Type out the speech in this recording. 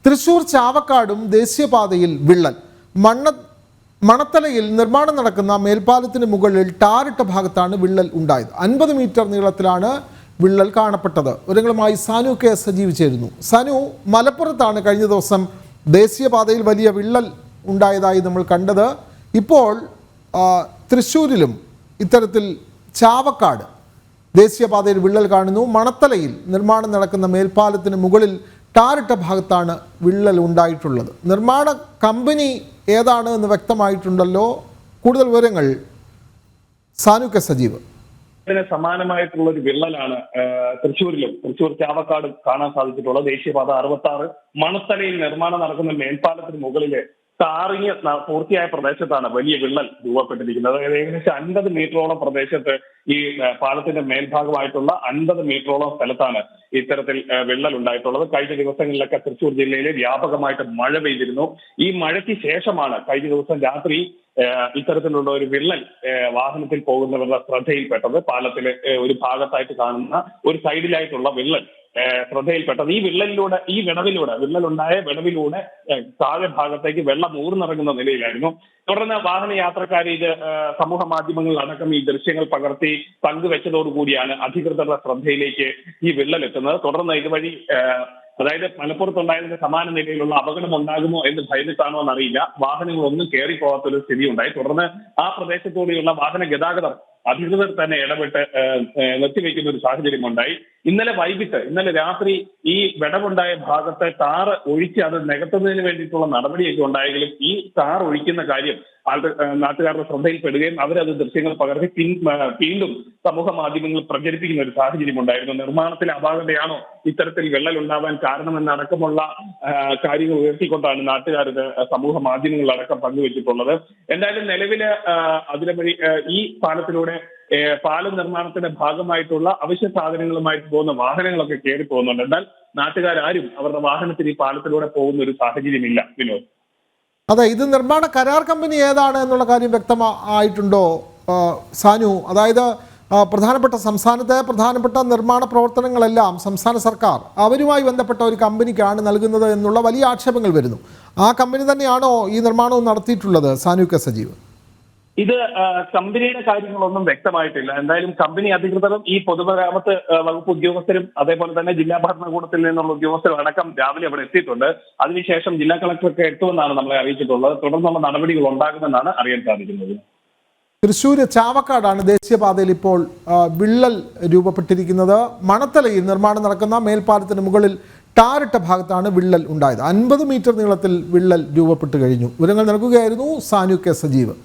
തൃശൂർ ചാവക്കാടും ദേശീയപാതയിൽ വിള്ളൽ. മണത്തലയിൽ നിർമ്മാണം നടക്കുന്ന മേൽപ്പാലത്തിന് മുകളിൽ ടാറിട്ട ഭാഗത്താണ് വിള്ളൽ ഉണ്ടായത്. 50 മീറ്റർ നീളത്തിലാണ് വിള്ളൽ കാണപ്പെട്ടത്. വിവരങ്ങളുമായി സാനു കെ സജീവ് ചേരുന്നു. സാനു, മലപ്പുറത്താണ് കഴിഞ്ഞ ദിവസം ദേശീയപാതയിൽ വലിയ വിള്ളൽ ഉണ്ടായതായി നമ്മൾ കണ്ടത്. ഇപ്പോൾ തൃശ്ശൂരിലും ഇത്തരത്തിൽ ചാവക്കാട് ദേശീയപാതയിൽ വിള്ളൽ കാണുന്നു. മണത്തലയിൽ നിർമ്മാണം നടക്കുന്ന മേൽപ്പാലത്തിന് മുകളിൽ ടാറിട്ട ഭാഗത്താണ് വിള്ളൽ ഉണ്ടായിട്ടുള്ളത്. നിർമ്മാണ കമ്പനി ഏതാണ് എന്ന് വ്യക്തമായിട്ടുണ്ടല്ലോ. കൂടുതൽ വിവരങ്ങൾ സാനു കെ സജീവ്. ഇതിന് സമാനമായിട്ടുള്ള ഒരു വിള്ളലാണ് തൃശ്ശൂർ ചാവക്കാടും കാണാൻ സാധിച്ചിട്ടുള്ളത്. ദേശീയപാത 66 മണത്തലയിൽ നിർമ്മാണം നടക്കുന്ന മേൽപ്പാലത്തിന് മുകളിലെ ടാറിങ് പൂർത്തിയായ പ്രദേശത്താണ് വലിയ വിള്ളൽ രൂപപ്പെട്ടിരിക്കുന്നത്. ഏകദേശം 50 മീറ്ററോളം പ്രദേശത്ത് ഈ പാലത്തിന്റെ മേൽഭാഗമായിട്ടുള്ള 50 മീറ്ററോളം സ്ഥലത്താണ് ഇത്തരത്തിൽ വിള്ളൽ ഉണ്ടായിട്ടുള്ളത്. കഴിഞ്ഞ ദിവസങ്ങളിലൊക്കെ തൃശ്ശൂർ ജില്ലയിൽ വ്യാപകമായിട്ട് മഴ പെയ്തിരുന്നു. ഈ മഴയ്ക്ക് ശേഷമാണ് കഴിഞ്ഞ ദിവസം രാത്രി ഇത്തരത്തിലുള്ള ഒരു വിള്ളൽ വാഹനത്തിൽ പോകുന്നവരുടെ ശ്രദ്ധയിൽപ്പെട്ടത്. പാലത്തിലെ ഒരു ഭാഗത്തായിട്ട് കാണുന്ന ഒരു സൈഡിലായിട്ടുള്ള വിള്ളൽ ശ്രദ്ധയിൽപ്പെട്ടത്. വിള്ളലുണ്ടായ വിടവിലൂടെ താഴെ ഭാഗത്തേക്ക് വെള്ളം ഊർന്നിറങ്ങുന്ന നിലയിലായിരുന്നു. തുടർന്ന് വാഹനയാത്രക്കാർ ഇത് സമൂഹ മാധ്യമങ്ങളിൽ അടക്കം ഈ ദൃശ്യങ്ങൾ പകർത്തി പങ്കുവെച്ചതോടുകൂടിയാണ് അധികൃതരുടെ ശ്രദ്ധയിലേക്ക് ഈ വിള്ളൽ എത്തുന്നത്. തുടർന്ന് ഇതുവഴി അതായത് മലപ്പുറത്തുണ്ടായതിന്റെ സമാന നിലയിലുള്ള അപകടം ഉണ്ടാകുമോ എന്ന് ഭയന്നിട്ടാണോ എന്നറിയില്ല, വാഹനങ്ങളൊന്നും കയറിപ്പോകാത്തൊരു സ്ഥിതി ഉണ്ടായി. തുടർന്ന് ആ പ്രദേശത്തൂടെയുള്ള വാഹന ഗതാഗതം അധികൃതർ തന്നെ ഇടപെട്ട് നിർത്തിവെക്കുന്ന ഒരു സാഹചര്യം ഉണ്ടായി. ഇന്നലെ രാത്രി ഈ വിടവുണ്ടായ ഭാഗത്തെ ടാറ് ഒഴിച്ച് അത് നികത്തുന്നതിന് വേണ്ടിയിട്ടുള്ള നടപടിയൊക്കെ ഉണ്ടായെങ്കിലും ഈ ടാർ ഒഴിക്കുന്ന കാര്യം നാട്ടുകാരുടെ ശ്രദ്ധയിൽപ്പെടുകയും അവരത് ദൃശ്യങ്ങൾ പകർത്തി വീണ്ടും സമൂഹ മാധ്യമങ്ങളിൽ പ്രചരിപ്പിക്കുന്ന ഒരു സാഹചര്യം ഉണ്ടായിരുന്നു. നിർമ്മാണത്തിലെ അപാകതയാണോ ഇത്തരത്തിൽ വിള്ളൽ ഉണ്ടാവാൻ കാരണമെന്നടക്കമുള്ള കാര്യങ്ങൾ ഉയർത്തിക്കൊണ്ടാണ് നാട്ടുകാർ ഇത് സമൂഹ മാധ്യമങ്ങളിലടക്കം പങ്കുവച്ചിട്ടുള്ളത്. എന്തായാലും നിലവില് അതിനുവഴി ഈ പാലത്തിലൂടെ പാലം നിർമ്മാണത്തിന്റെ ഭാഗമായിട്ടുള്ള അവശ്യ സാധനങ്ങളുമായിട്ട് പോകുന്ന വാഹനങ്ങളൊക്കെ കയറി പോകുന്നുണ്ട്. എന്നാൽ നാട്ടുകാരും അവരുടെ വാഹനത്തിൽ ഈ പാലത്തിലൂടെ പോകുന്ന ഒരു സാഹചര്യമില്ല. വിനോദ്, അതെ, ഇത് നിർമ്മാണ കരാർ കമ്പനി ഏതാണ് എന്നുള്ള കാര്യം വ്യക്തമായിട്ടുണ്ടോ സാനു? അതായത് സംസ്ഥാനത്തെ പ്രധാനപ്പെട്ട നിർമ്മാണ പ്രവർത്തനങ്ങളെല്ലാം സംസ്ഥാന സർക്കാർ അവരുമായി ബന്ധപ്പെട്ട ഒരു കമ്പനിക്കാണ് നൽകുന്നത് എന്നുള്ള വലിയ ആക്ഷേപങ്ങൾ വരുന്നു. ആ കമ്പനി തന്നെയാണോ ഈ നിർമ്മാണവും നടത്തിയിട്ടുള്ളത്? സാനു കെ സജീവ്, ഇത് കമ്പനിയുടെ കാര്യങ്ങളൊന്നും വ്യക്തമായിട്ടില്ല. എന്തായാലും കമ്പനി അധികൃതരും ഈ പൊതുമരാമത്ത് വകുപ്പ് ഉദ്യോഗസ്ഥരും അതേപോലെ തന്നെ ജില്ലാ ഭരണകൂടത്തിൽ നിന്നുള്ള ഉദ്യോഗസ്ഥരും അടക്കം രാവിലെ അവിടെ എത്തിയിട്ടുണ്ട്. അതിനുശേഷം ജില്ലാ കളക്ടർക്ക് എത്തുമെന്നാണ് നമ്മളെ അറിയിച്ചിട്ടുള്ളത്. തുടർന്നുള്ള നടപടികൾ ഉണ്ടാകുമെന്നാണ് അറിയാൻ സാധിക്കുന്നത്. തൃശ്ശൂർ ചാവക്കാടാണ് ദേശീയപാതയിൽ ഇപ്പോൾ വിള്ളൽ രൂപപ്പെട്ടിരിക്കുന്നത്. മണത്തലയിൽ നിർമ്മാണം നടക്കുന്ന മേൽപ്പാലത്തിന് മുകളിൽ ടാറിട്ട ഭാഗത്താണ് വിള്ളൽ ഉണ്ടായത്. 50 മീറ്റർ നീളത്തിൽ വിള്ളൽ രൂപപ്പെട്ട് കഴിഞ്ഞു. വിവരങ്ങൾ നൽകുകയായിരുന്നു സാനു കെ സജീവ്.